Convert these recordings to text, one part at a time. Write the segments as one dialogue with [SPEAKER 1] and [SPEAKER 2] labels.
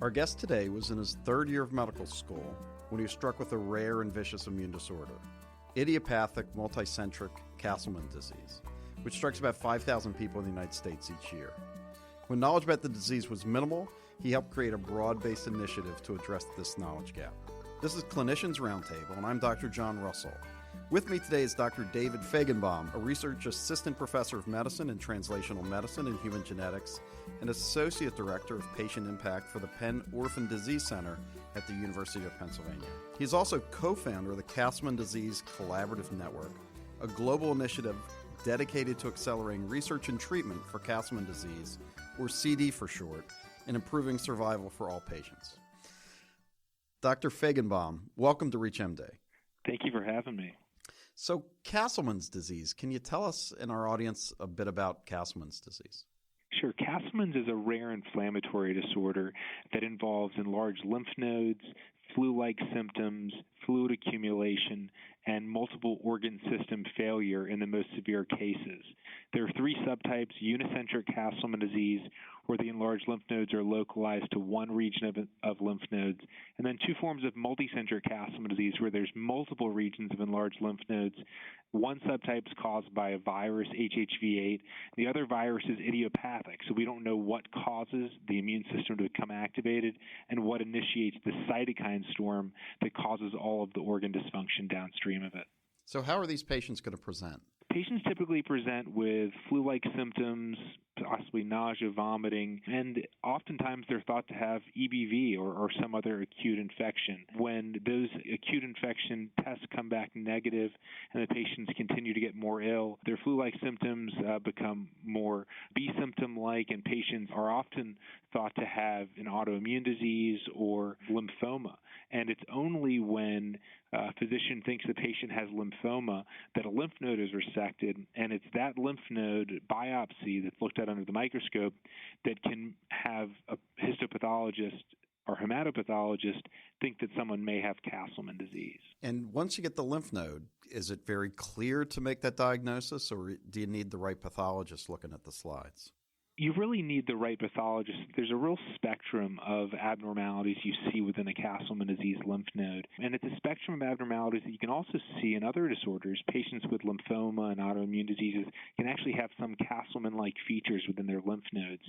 [SPEAKER 1] Our guest today was in his third year of medical school when he was struck with a rare and vicious immune disorder, idiopathic multicentric Castleman disease, which strikes about 5,000 people in the United States each year. When knowledge about the disease was minimal, he helped create a broad-based initiative to address this knowledge gap. This is Clinicians Roundtable, and I'm Dr. John Russell. With me today is Dr. David Fajgenbaum, a research assistant professor of medicine and translational medicine and human genetics, and associate director of patient impact for the Penn Orphan Disease Center at the University of Pennsylvania. He is also co-founder of the Castleman Disease Collaborative Network, a global initiative dedicated to accelerating research and treatment for Castleman disease, or CD for short, and improving survival for all patients. Dr. Fajgenbaum, welcome to ReachMD.
[SPEAKER 2] Thank you for having me.
[SPEAKER 1] So Castleman's disease, can you tell us and our audience a bit about Castleman's disease?
[SPEAKER 2] Sure. Castleman's is a rare inflammatory disorder that involves enlarged lymph nodes, flu-like symptoms, fluid accumulation, and multiple organ system failure in the most severe cases. There are three subtypes: unicentric Castleman disease, where the enlarged lymph nodes are localized to one region of lymph nodes, and then two forms of multicentric Castleman disease, where there's multiple regions of enlarged lymph nodes. One subtype is caused by a virus, HHV8. The other virus is idiopathic, so we don't know what causes the immune system to become activated and what initiates the cytokine storm that causes all of the organ dysfunction downstream of it.
[SPEAKER 1] So how are these patients going to present?
[SPEAKER 2] Patients typically present with flu-like symptoms, possibly nausea, vomiting, and oftentimes they're thought to have EBV or some other acute infection. When those acute infection tests come back negative and the patients continue to get more ill, their flu-like symptoms become more B-symptom-like, and patients are often thought to have an autoimmune disease or lymphoma. And it's only when a physician thinks the patient has lymphoma that a lymph node is resected, and it's that lymph node biopsy that's looked at under the microscope that can have a histopathologist or hematopathologist think that someone may have Castleman disease.
[SPEAKER 1] And once you get the lymph node, is it very clear to make that diagnosis, or do you need the right pathologist looking at the slides?
[SPEAKER 2] You really need the right pathologist. There's a real spectrum of abnormalities you see within a Castleman disease lymph node. And it's a spectrum of abnormalities that you can also see in other disorders. Patients with lymphoma and autoimmune diseases can actually have some Castleman-like features within their lymph nodes.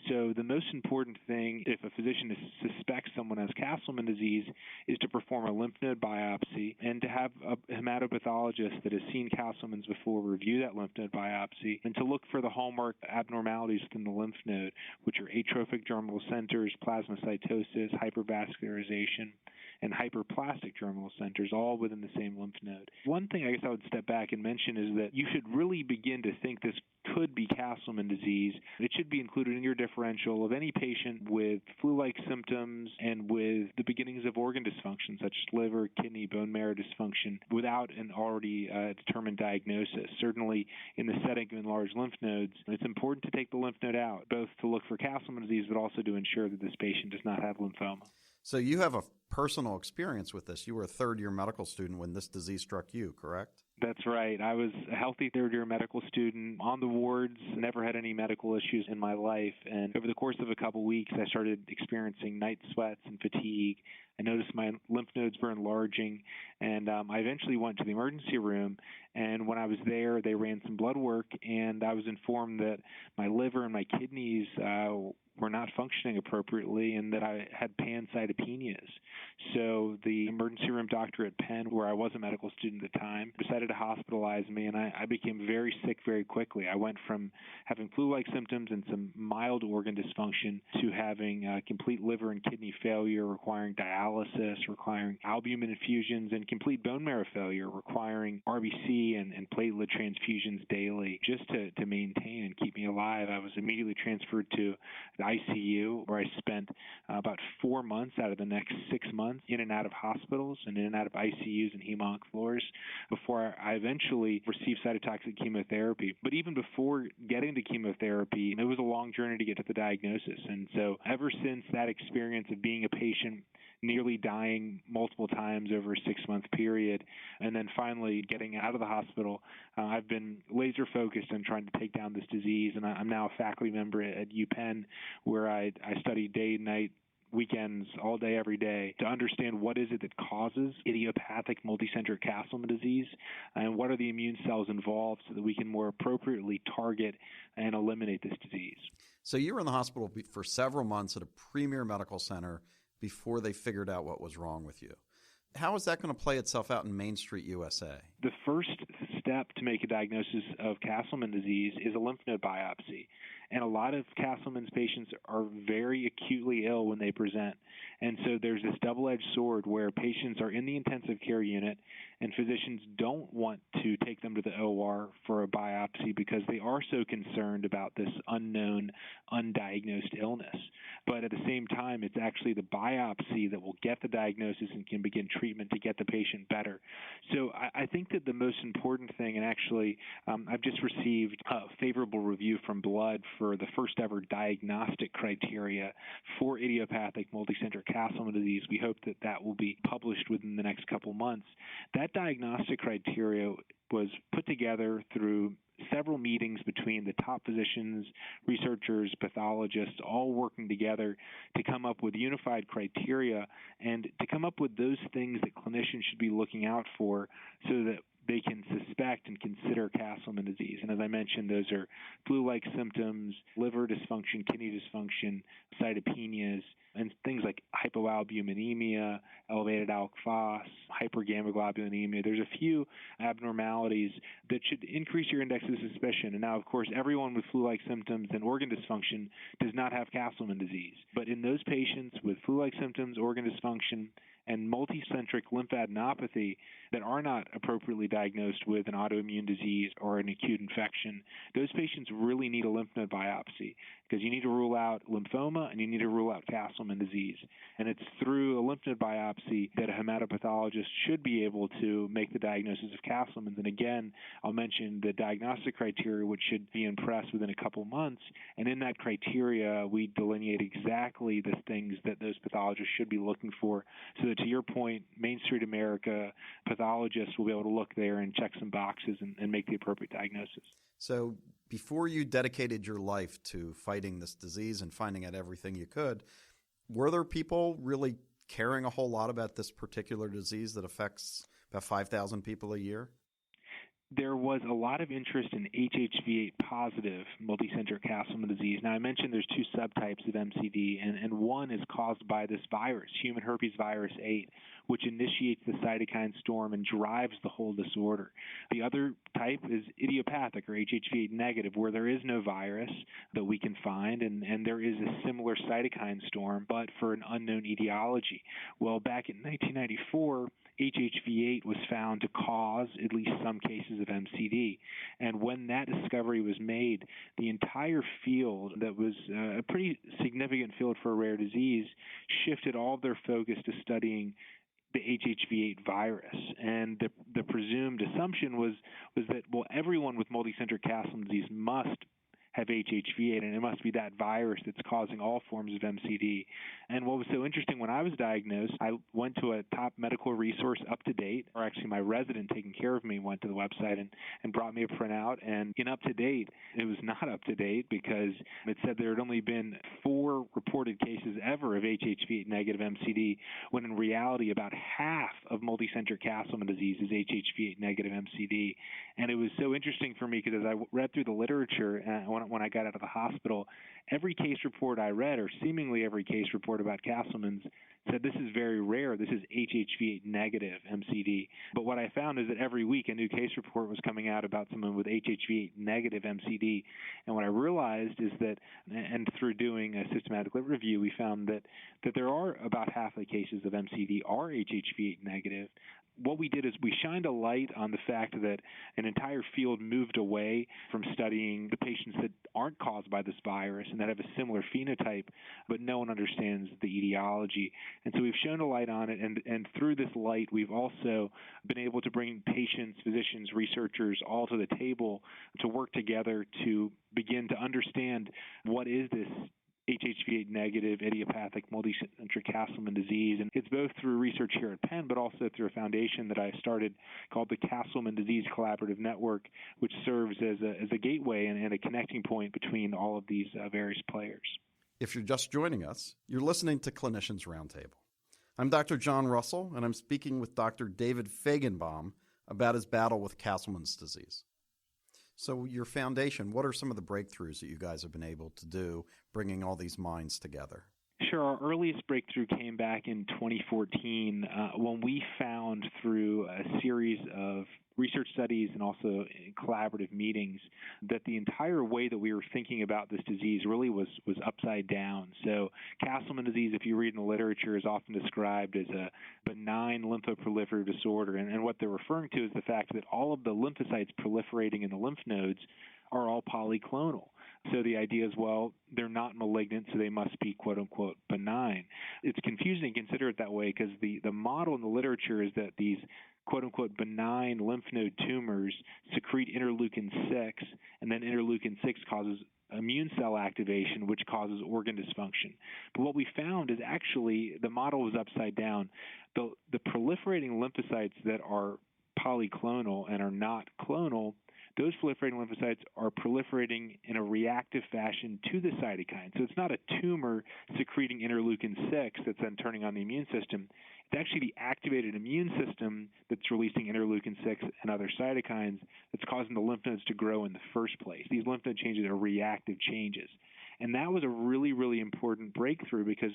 [SPEAKER 2] So the most important thing, if a physician suspects someone has Castleman disease, is to perform a lymph node biopsy and to have a hematopathologist that has seen Castleman's before review that lymph node biopsy, and to look for the hallmark abnormalities in the lymph node, which are atrophic germinal centers, plasmacytosis, hypervascularization, and hyperplastic germinal centers, all within the same lymph node. One thing I guess I would step back and mention is that you should really begin to think this could be Castleman disease. It should be included in your differential of any patient with flu-like symptoms and with the beginnings of organ dysfunction, such as liver, kidney, bone marrow dysfunction, without an already determined diagnosis. Certainly in the setting of enlarged lymph nodes, it's important to take the lymph node out, both to look for Castleman disease, but also to ensure that this patient does not have lymphoma.
[SPEAKER 1] So you have a personal experience with this. You were a third-year medical student when this disease struck you, correct?
[SPEAKER 2] That's right. I was a healthy third-year medical student on the wards, never had any medical issues in my life. And over the course of a couple weeks, I started experiencing night sweats and fatigue. I noticed my lymph nodes were enlarging, and I eventually went to the emergency room. And when I was there, they ran some blood work, and I was informed that my liver and my kidneys were not functioning appropriately and that I had pancytopenias. So the emergency room doctor at Penn, where I was a medical student at the time, decided to hospitalize me, and I became very sick very quickly. I went from having flu-like symptoms and some mild organ dysfunction to having complete liver and kidney failure, requiring dialysis, requiring albumin infusions, and complete bone marrow failure, requiring RBC and platelet transfusions daily just to maintain and keep me alive. I was immediately transferred to the ICU, where I spent about 4 months out of the next 6 months in and out of hospitals and in and out of ICUs and hemonc floors before I eventually received cytotoxic chemotherapy. But even before getting to chemotherapy, it was a long journey to get to the diagnosis. And so ever since that experience of being a patient nearly dying multiple times over a 6-month period, and then finally getting out of the hospital, I've been laser focused on trying to take down this disease. And I'm now a faculty member at UPenn, where I study day and night weekends, all day, every day, to understand what is it that causes idiopathic multicentric Castleman disease and what are the immune cells involved so that we can more appropriately target and eliminate this disease.
[SPEAKER 1] So you were in the hospital for several months at a premier medical center before they figured out what was wrong with you. How is that going to play itself out in Main Street, USA?
[SPEAKER 2] The first step to make a diagnosis of Castleman disease is a lymph node biopsy. And a lot of Castleman's patients are very acutely ill when they present. And so there's this double-edged sword where patients are in the intensive care unit and physicians don't want to take them to the OR for a biopsy because they are so concerned about this unknown, undiagnosed illness. But at the same time, it's actually the biopsy that will get the diagnosis and can begin treatment to get the patient better. So I think that the most important thing, and actually I've just received a favorable review from Blood for the first ever diagnostic criteria for idiopathic multicentric Castleman disease. We hope that that will be published within the next couple months. That diagnostic criteria was put together through several meetings between the top physicians, researchers, pathologists, all working together to come up with unified criteria and to come up with those things that clinicians should be looking out for so that they can suspect and consider Castleman disease. And as I mentioned, those are flu-like symptoms, liver dysfunction, kidney dysfunction, cytopenias, and things like hypoalbuminemia, elevated alk phos, hypergammaglobulinemia. There's a few abnormalities that should increase your index of suspicion. And now, of course, everyone with flu-like symptoms and organ dysfunction does not have Castleman disease. But in those patients with flu-like symptoms, organ dysfunction, and multicentric lymphadenopathy that are not appropriately diagnosed with an autoimmune disease or an acute infection, those patients really need a lymph node biopsy because you need to rule out lymphoma and you need to rule out Castleman disease. And it's through a lymph node biopsy that a hematopathologist should be able to make the diagnosis of Castleman's. And again, I'll mention the diagnostic criteria, which should be impressed within a couple months. And in that criteria, we delineate exactly the things that those pathologists should be looking for so that, to your point, Main Street America pathologists will be able to look there and check some boxes and make the appropriate diagnosis.
[SPEAKER 1] So before you dedicated your life to fighting this disease and finding out everything you could, were there people really caring a whole lot about this particular disease that affects about 5,000 people a year?
[SPEAKER 2] There was a lot of interest in HHV8 positive multicentric Castleman disease. Now, I mentioned there's two subtypes of MCD, and one is caused by this virus, human herpes virus 8, which initiates the cytokine storm and drives the whole disorder. The other type is idiopathic or HHV8 negative, where there is no virus that we can find, and there is a similar cytokine storm, but for an unknown etiology. Well, back in 1994, HHV8 was found to cause at least some cases of MCD. And when that discovery was made, the entire field that was a pretty significant field for a rare disease shifted all of their focus to studying the HHV8 virus. And the presumed assumption was that, well, everyone with multicentric Castleman disease must have HHV8, and it must be that virus that's causing all forms of MCD. And what was so interesting, when I was diagnosed, I went to a top medical resource, Up to Date, or actually my resident taking care of me went to the website and brought me a printout. And in Up to Date, it was not up to date because it said there had only been 4 reported cases ever of HHV8 negative MCD, when in reality about half of multicentric Castleman disease is HHV8 negative MCD. And it was so interesting for me because as I read through the literature when I got out of the hospital, every case report I read, or seemingly every case report about Castleman's, said this is very rare. This is HHV8 negative MCD. But what I found is that every week a new case report was coming out about someone with HHV8 negative MCD. And what I realized is that, and through doing a systematic liver review, we found that there are about half the cases of MCD are HHV8 negative. What we did is we shined a light on the fact that an entire field moved away from studying the patients that aren't caused by this virus and that have a similar phenotype, but no one understands the etiology. And so we've shown a light on it, and through this light, we've also been able to bring patients, physicians, researchers all to the table to work together to begin to understand what is this HHV8 negative idiopathic multicentric Castleman disease. And it's both through research here at Penn, but also through a foundation that I started called the Castleman Disease Collaborative Network, which serves as a gateway and a connecting point between all of these various players.
[SPEAKER 1] If you're just joining us, you're listening to Clinicians Roundtable. I'm Dr. John Russell, and I'm speaking with Dr. David Fajgenbaum about his battle with Castleman's disease. So your foundation, what are some of the breakthroughs that you guys have been able to do, bringing all these minds together?
[SPEAKER 2] Sure. Our earliest breakthrough came back in 2014 when we found through a series of research studies and also collaborative meetings that the entire way that we were thinking about this disease really was upside down. So Castleman disease, if you read in the literature, is often described as a benign lymphoproliferative disorder. And what they're referring to is the fact that all of the lymphocytes proliferating in the lymph nodes are all polyclonal. So the idea is, well, they're not malignant, so they must be, quote-unquote, benign. It's confusing to consider it that way because the model in the literature is that these quote-unquote benign lymph node tumors secrete interleukin-6, and then interleukin-6 causes immune cell activation, which causes organ dysfunction. But what we found is actually the model was upside down. The proliferating lymphocytes that are polyclonal and are not clonal, those proliferating lymphocytes are proliferating in a reactive fashion to the cytokine. So it's not a tumor secreting interleukin-6 that's then turning on the immune system. It's actually the activated immune system that's releasing interleukin-6 and other cytokines that's causing the lymph nodes to grow in the first place. These lymph node changes are reactive changes. And that was a really, really important breakthrough because,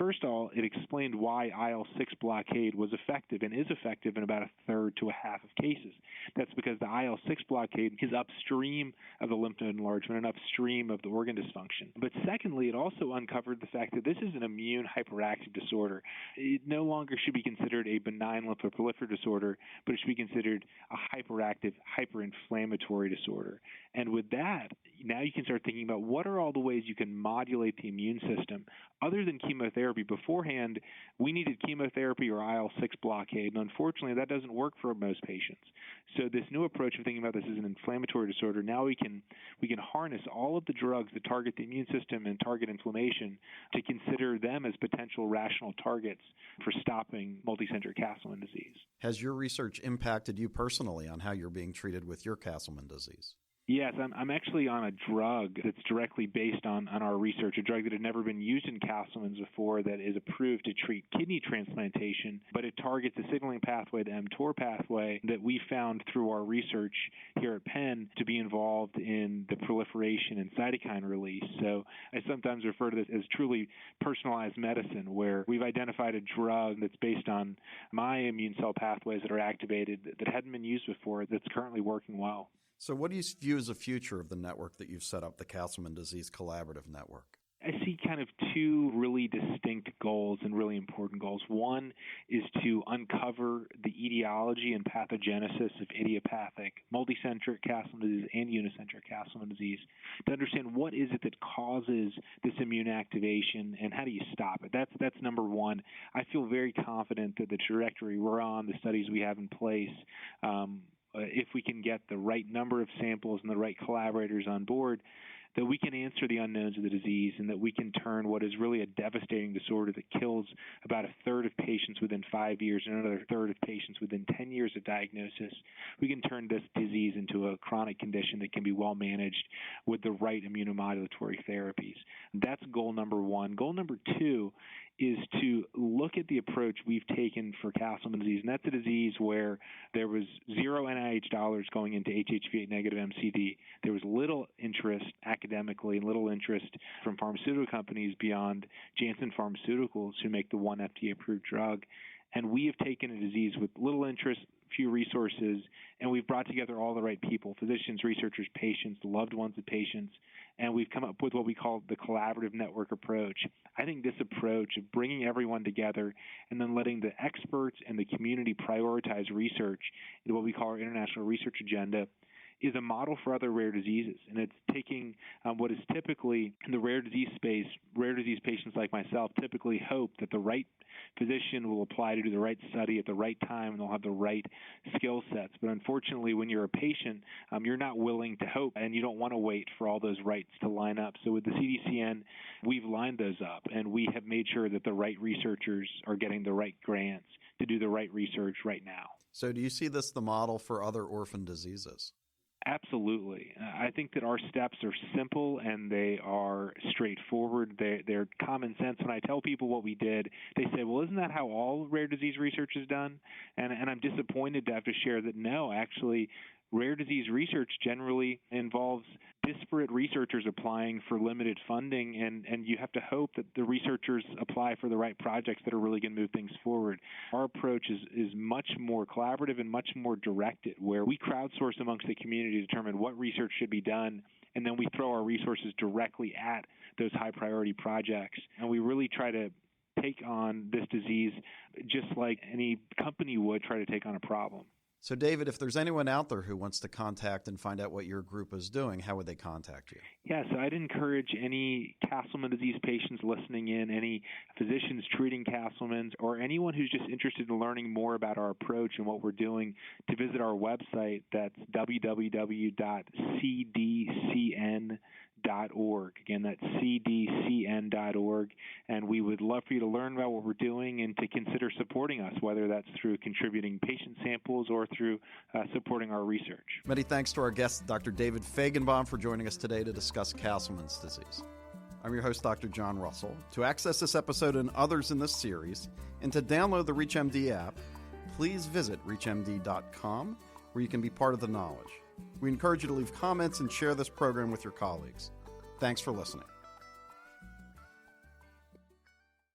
[SPEAKER 2] first of all, it explained why IL-6 blockade was effective and is effective in about a third to a half of cases. That's because the IL-6 blockade is upstream of the lymph node enlargement and upstream of the organ dysfunction. But secondly, it also uncovered the fact that this is an immune hyperactive disorder. It no longer should be considered a benign lymphoproliferative disorder, but it should be considered a hyperactive, hyperinflammatory disorder. And with that, now you can start thinking about what are all the ways you can modulate the immune system other than chemotherapy. Beforehand, we needed chemotherapy or IL-6 blockade, and unfortunately, that doesn't work for most patients. So this new approach of thinking about this as an inflammatory disorder, now we can harness all of the drugs that target the immune system and target inflammation to consider them as potential rational targets for stopping multicentric Castleman disease.
[SPEAKER 1] Has your research impacted you personally on how you're being treated with your Castleman disease?
[SPEAKER 2] Yes, I'm actually on a drug that's directly based on our research, a drug that had never been used in Castleman's before that is approved to treat kidney transplantation, but it targets a signaling pathway, the mTOR pathway, that we found through our research here at Penn to be involved in the proliferation and cytokine release. So I sometimes refer to this as truly personalized medicine, where we've identified a drug that's based on my immune cell pathways that are activated that hadn't been used before that's currently working well.
[SPEAKER 1] So what do you view as the future of the network that you've set up, the Castleman Disease Collaborative Network?
[SPEAKER 2] I see kind of two really distinct goals and really important goals. One is to uncover the etiology and pathogenesis of idiopathic, multicentric Castleman disease and unicentric Castleman disease, to understand what is it that causes this immune activation and how do you stop it. That's number one. I feel very confident that the trajectory we're on, the studies we have in place, if we can get the right number of samples and the right collaborators on board, that we can answer the unknowns of the disease and that we can turn what is really a devastating disorder that kills about a third of patients within 5 years and another third of patients within 10 years of diagnosis. We can turn this disease into a chronic condition that can be well managed with the right immunomodulatory therapies. That's goal number one. Goal number two is to look at the approach we've taken for Castleman disease, and that's a disease where there was zero NIH dollars going into HHV8 negative MCD. There was little interest academically and little interest from pharmaceutical companies beyond Janssen Pharmaceuticals, who make the one FDA-approved drug. And we have taken a disease with little interest, few resources, and we've brought together all the right people, physicians, researchers, patients, the loved ones of patients, and we've come up with what we call the collaborative network approach. I think this approach of bringing everyone together and then letting the experts and the community prioritize research in what we call our international research agenda is a model for other rare diseases. And it's taking what is typically in the rare disease space, rare disease patients like myself typically hope that the right physician will apply to do the right study at the right time and they'll have the right skill sets. But unfortunately, when you're a patient, you're not willing to hope and you don't want to wait for all those rights to line up. So with the CDCN, we've lined those up and we have made sure that the right researchers are getting the right grants to do the right research right now.
[SPEAKER 1] So do you see this the model for other orphan diseases?
[SPEAKER 2] Absolutely. I think that our steps are simple and they are straightforward. They're common sense. When I tell people what we did, they say, well, isn't that how all rare disease research is done? And I'm disappointed to have to share that no, actually, rare disease research generally involves disparate researchers applying for limited funding, and you have to hope that the researchers apply for the right projects that are really going to move things forward. Our approach is much more collaborative and much more directed, where we crowdsource amongst the community to determine what research should be done, and then we throw our resources directly at those high-priority projects. And we really try to take on this disease just like any company would try to take on a problem.
[SPEAKER 1] So, David, if there's anyone out there who wants to contact and find out what your group is doing, how would they contact you?
[SPEAKER 2] Yeah, so I'd encourage any Castleman disease patients listening in, any physicians treating Castleman's, or anyone who's just interested in learning more about our approach and what we're doing to visit our website. That's www.cdcn.org. Again, that's cdcn.org. And we would love for you to learn about what we're doing and to consider supporting us, whether that's through contributing patient samples or through supporting our research.
[SPEAKER 1] Many thanks to our guest, Dr. David Fajgenbaum, for joining us today to discuss Castleman's disease. I'm your host, Dr. John Russell. To access this episode and others in this series, and to download the ReachMD app, please visit reachmd.com, where you can be part of the knowledge. We encourage you to leave comments and share this program with your colleagues. Thanks for listening.